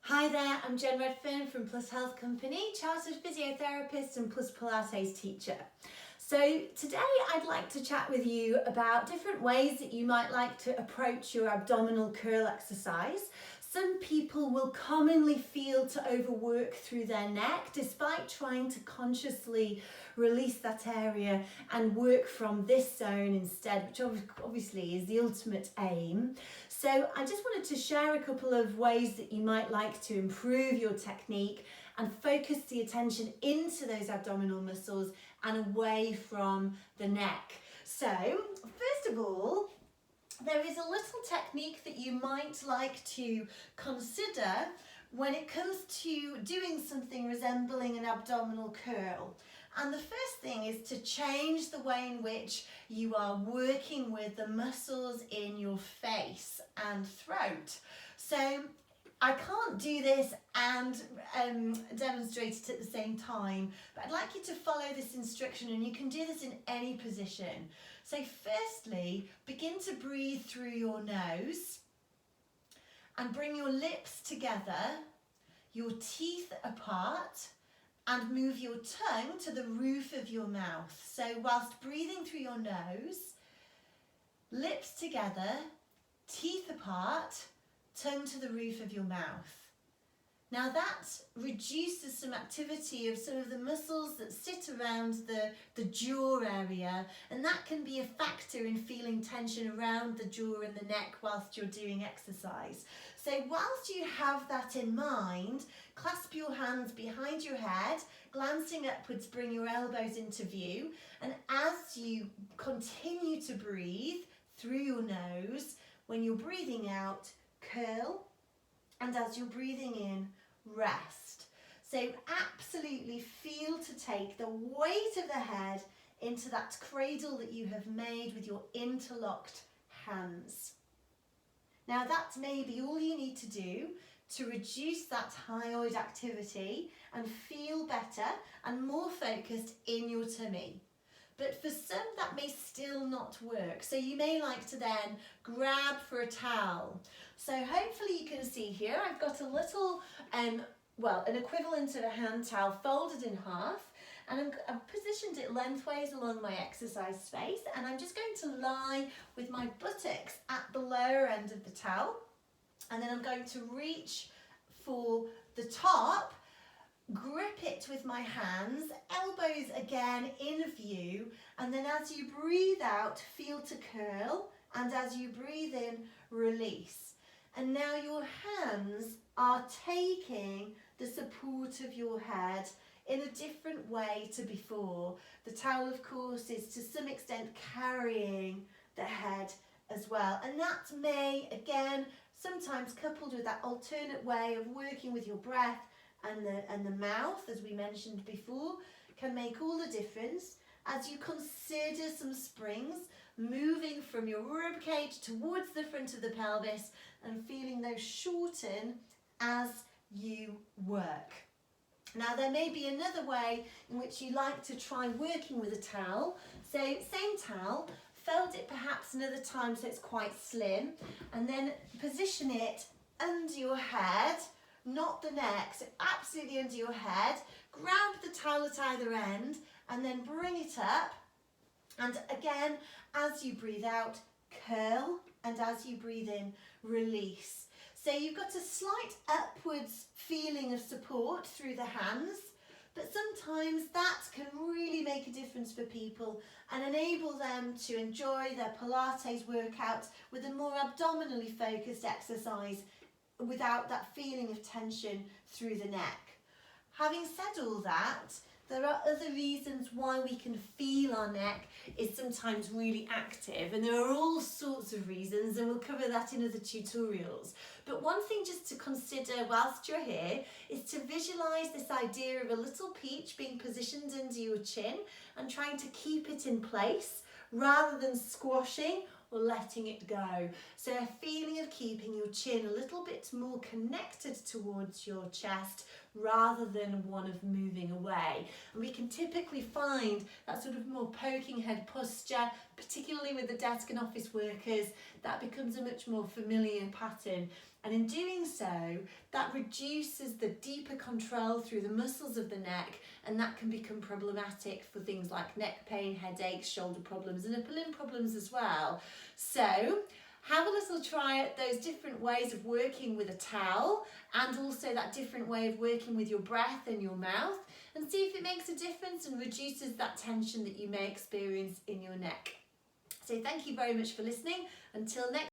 Hi there, I'm Jen Redfern from Plus Health Company, chartered physiotherapist and Plus Pilates teacher. So today I'd like to chat with you about different ways that you might like to approach your abdominal curl exercise. Some people will commonly feel to overwork through their neck despite trying to consciously release that area and work from this zone instead, which obviously is the ultimate aim. So I just wanted to share a couple of ways that you might like to improve your technique and focus the attention into those abdominal muscles and away from the neck. So first of all, there is a little technique that you might like to consider when it comes to doing something resembling an abdominal curl. And the first thing is to change the way in which you are working with the muscles in your face and throat. So I can't do this and demonstrate it at the same time, but I'd like you to follow this instruction, and you can do this in any position. So firstly, begin to breathe through your nose and bring your lips together, your teeth apart, and move your tongue to the roof of your mouth. So whilst breathing through your nose, lips together, teeth apart, tongue to the roof of your mouth. Now that reduces some activity of some of the muscles that sit around the jaw area, and that can be a factor in feeling tension around the jaw and the neck whilst you're doing exercise. So whilst you have that in mind, clasp your hands behind your head, glancing upwards, bring your elbows into view, and as you continue to breathe through your nose, when you're breathing out, curl, and as you're breathing in, rest. So absolutely feel to take the weight of the head into that cradle that you have made with your interlocked hands. Now that may be all you need to do to reduce that hyoid activity and feel better and more focused in your tummy. But for some that may still not work. So you may like to then grab for a towel. So hopefully you can see here I've got a little, an equivalent of a hand towel folded in half, and I've positioned it lengthways along my exercise space, and I'm just going to lie with my buttocks at the lower end of the towel, and then I'm going to reach for the top, grip it with my hands, elbows again in view, and then as you breathe out, feel to curl, and as you breathe in, release. And now your hands are taking the support of your head in a different way to before. The towel, of course, is to some extent carrying the head as well. And that may, again, sometimes coupled with that alternate way of working with your breath and the mouth, as we mentioned before, can make all the difference as you consider some springs moving from your rib cage towards the front of the pelvis and feeling those shorten as you work. Now there may be another way in which you like to try working with a towel. So same towel, fold it perhaps another time so it's quite slim, and then position it under your head, not the neck, so absolutely under your head. Grab the towel at either end and then bring it up, and again as you breathe out, curl, and as you breathe in, release. So you've got a slight upwards feeling of support through the hands, but sometimes that can really make a difference for people and enable them to enjoy their Pilates workout with a more abdominally focused exercise without that feeling of tension through the neck. Having said all that, there are other reasons why we can feel our neck is sometimes really active, and there are all sorts of reasons, and we'll cover that in other tutorials. But one thing just to consider whilst you're here is to visualise this idea of a little peach being positioned under your chin and trying to keep it in place rather than squashing or letting it go. So a feeling of keeping your chin a little bit more connected towards your chest rather than one of moving away. And we can typically find that sort of more poking head posture, particularly with the desk and office workers. That becomes a much more familiar pattern. And in doing so, that reduces the deeper control through the muscles of the neck, and that can become problematic for things like neck pain, headaches, shoulder problems, and upper limb problems as well. So have a little try at those different ways of working with a towel, and also that different way of working with your breath and your mouth, and see if it makes a difference and reduces that tension that you may experience in your neck. So thank you very much for listening. Until next